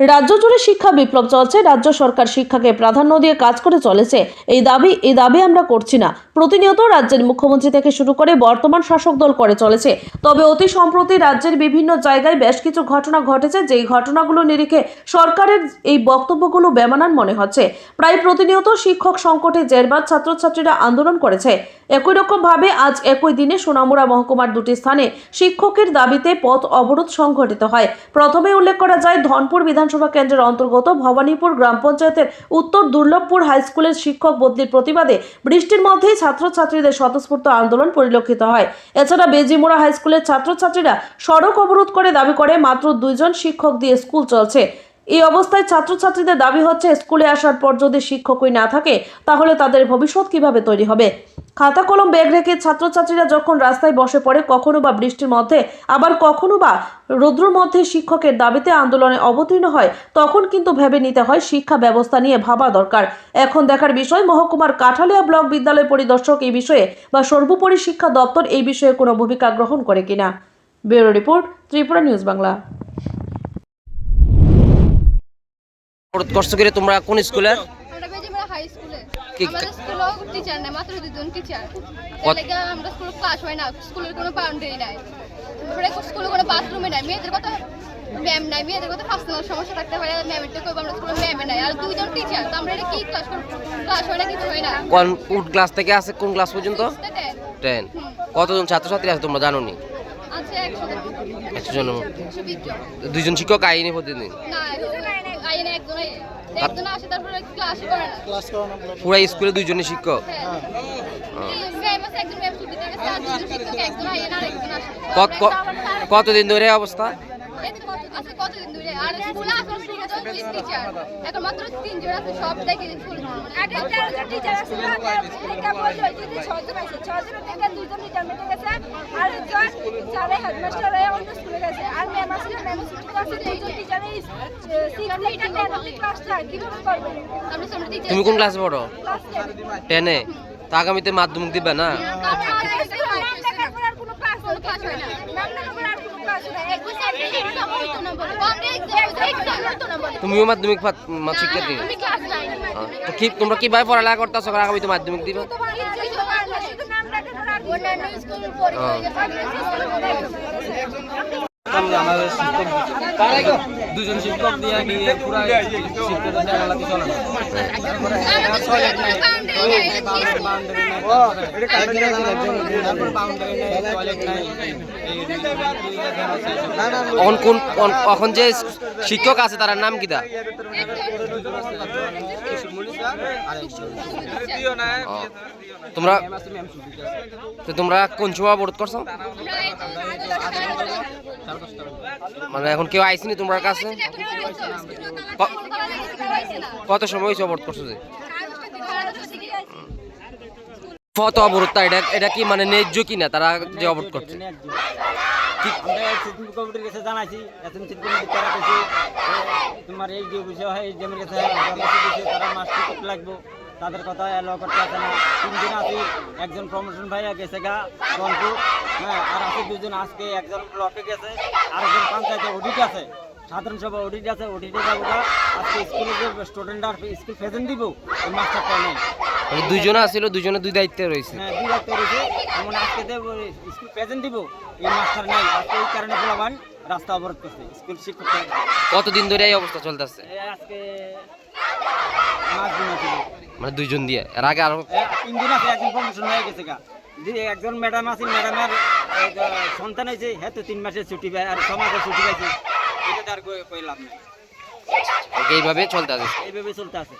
রাজ্য জুড়ে শিক্ষা বিপ্লব চলছে। রাজ্য সরকার শিক্ষাকে প্রাধান্য দিয়ে কাজ করে চলেছে। এই দাবি আমরা করছি না। প্রতিনিয়ত রাজ্যের মুখ্যমন্ত্রী থেকে শুরু করে বর্তমান শাসক দল করে চলেছে। তবে অতি সম্প্রতি রাজ্যের বিভিন্ন জায়গায় বেশ কিছু ঘটনা ঘটেছে, যেই ঘটনাগুলো নিরিখে সরকারের এই বক্তব্যগুলো বেমানান মনে হচ্ছে। প্রায় প্রতিনিয়ত শিক্ষক সংকটে জেরবার ছাত্রছাত্রীরা আন্দোলন করেছে। একই রকম ভাবে আজ একই দিনে সোনামুড়া মহকুমার দুটি স্থানে শিক্ষকের দাবিতে পথ অবরোধ সংঘটিত হয়। প্রথমে উল্লেখ করা যায়, ধনপুর বিধানসভা কেন্দ্রের অন্তর্গত ভবানীপুর গ্রাম পঞ্চায়েতের উত্তর দুর্লভপুর হাই স্কুলের শিক্ষক বদলির প্রতিবাদে বৃষ্টির মধ্যেই ছাত্রছাত্রীদের স্বতঃস্ফূর্ত আন্দোলন পরিলক্ষিত হয়। এছাড়া বেজিমোড়া হাই স্কুলের ছাত্রছাত্রীরা সড়ক অবরোধ করে দাবি করে মাত্র 2 জন শিক্ষক দিয়ে স্কুল চলছে। এই অবস্থায় ছাত্রছাত্রীদের দাবি হচ্ছে, স্কুলে আসার পর যদি শিক্ষকই না থাকে তাহলে তাদের ভবিষ্যৎ কিভাবে তৈরি হবে। খাতা কলম ব্যাগ রেখে ছাত্রছাত্রীরা যখন রাস্তায় বসে পড়ে, কখনো বা বৃষ্টির মধ্যে, আবার কখনো বা রৌদ্রের মধ্যে শিক্ষকের দাবিতে আন্দোলনে অবতীর্ণ হয়, তখন কিন্তু ভেবে নিতে হয় শিক্ষা ব্যবস্থা নিয়ে ভাবা দরকার। এখন দেখার বিষয়, মহকুমার কাঠালিয়া ব্লক বিদ্যালয় পরিদর্শক এই বিষয়ে বা সর্বোপরি শিক্ষা দপ্তর এই বিষয়ে কোনো ভূমিকা গ্রহণ করে কিনা। Bureau report, Tripura news Bangla. তোমরা কোন স্কুলের? আমরা বেজিমরা হাই স্কুলে। কি- আমাদের স্কুলে টিচার নাই, মাত্র 2 জন টিচার। এলাকা আমরা স্কুলে ক্লাস হয় না, স্কুলের কোনো বাউন্ডারি নাই। আমরা স্কুলে কোনো বাথরুমে নাই, মেয়েদের কথা ম্যাম নাই, মেয়েদের কথা পার্সোনাল সমস্যা থাকতে পারে, ম্যামের তো কইব আমরা স্কুলে ম্যামে নাই, আর 2 জন টিচার। তো আমরা এটা কি ক্লাস করব? ক্লাস হয় না, কিছু হয় না। কোন ক্লাস থেকে আছে কোন ক্লাস পর্যন্ত? 10। হুম। কতজন ছাত্রছাত্রী আছে তোমরা জানো নি? আছে 100 জন। 100 জন। 120 জন। 2 জন শিক্ষক আইনি প্রতিদিন? না, আইনে একজন আসে, তারপরে ক্লাস করে না। পুরো স্কুলে 2 জনই শিক্ষক? হ্যাঁ। ম্যাম আছে, একজন ম্যাম ছুটিতে গেছে, আর 2 জন শিক্ষক, একজন আইনে আর একজন আসে। কতদিন ধরে এই অবস্থা? কতদিন ধরে? আর স্কুলে এখন টিচার এখন মাত্র 3 জন আছে, সব দেখে স্কুলে আগে 13 জন টিচার আছে, লেখা বই হইছে 6 জন আছে, 6 জন থেকে 2 জন রিটায়ারমেন্টে গেছে, আর একজন চারে হেডমাস্টার হয়ে অন্য স্কুলে গেছে, আর ম্যাম আছে, ম্যাম ছুটি আছে, 2 জন টিচার এই 6 থেকে 10 অবধি ক্লাসটা কিভাবে করবে? তুমি কোন ক্লাসে পড়ো? ক্লাস 10 এ? তো আগামীতে মাধ্যমিক দিবে না? নাম লেখার পর আর কোনো ক্লাস হয় না, নাম লেখার পর আর কোনো ক্লাস হয় না। তুমিও মাধ্যমিক শিক্ষার্থী? তো কি তোমরা কিভাবে পড়ালেখা করতেছো? আগামীতে মাধ্যমিক দিবে? শুধু নাম লেখার পর আর অন্যান্য স্কুল পরিচয় আমাদের শিক্ষক 2 জন শিক্ষক দিয়ে গিয়ে পুরো শিক্ষকদের জায়গাতে চলে না। এখন যে শিক্ষক আছে তার নাম কি? তোমরা কোন সময় অবরোধ করছো? মানে এখন কেউ আইসিনি তোমার কাছে? কত সময় হয়েছে অবরোধ করছো? যে কত অবরোধটা, এটা কি মানে ন্যায্য কিনা তারা যে অবরোধ করছে? তোমার এই যে বিষয় হয় যে তারা মাস্টার করতে লাগবো, তাদের কথা এলো করতে আসে না। 3 জন আছি, একজন প্রমোশন ভাইয়া গেছে গা রংপুর, হ্যাঁ, আর আছে 2 জন, আজকে একজন ব্লকে গেছে, আর একজন পঞ্চায়েতে অডিট আছে, সাধারণ সভা অডিট আছে, অডিটে যাবো গা। আজকে স্কুলে যে স্টুডেন্টরা স্কুল প্রেজেন্ট দিব, ওই মাস্টারটা নেই। 2 জন আসছিল, 2 জনের 2 দায়িত্বে রয়েছে। হ্যাঁ, 2 দায়িত্ব রয়েছে। যেমন আজকে স্কুল প্রেজেন্ট দিব, এই মাস্টার নাই, আজকে এই কারণে বলবান রাস্তা অবরোধ করছে স্কুল শিক্ষক। কতদিন ধরে এই অবস্থা চলতেছে? আজকে 5 দিন আছে। মানে 2 জন দিয়ে? এর আগে আরো 3 দিন আছে, একজন প্রমোশন হয়ে গেছে গা। যে একজন ম্যাডাম আছে, ম্যাডামের সন্তান হয়েছে, হ্যাঁ, তো 3 মাসের ছুটি পায়, আর 6 মাসের ছুটি পাইছে, এটা তার কই লাভ নেই। এইভাবে চলতে আছে। এইভাবে চলতে আছে।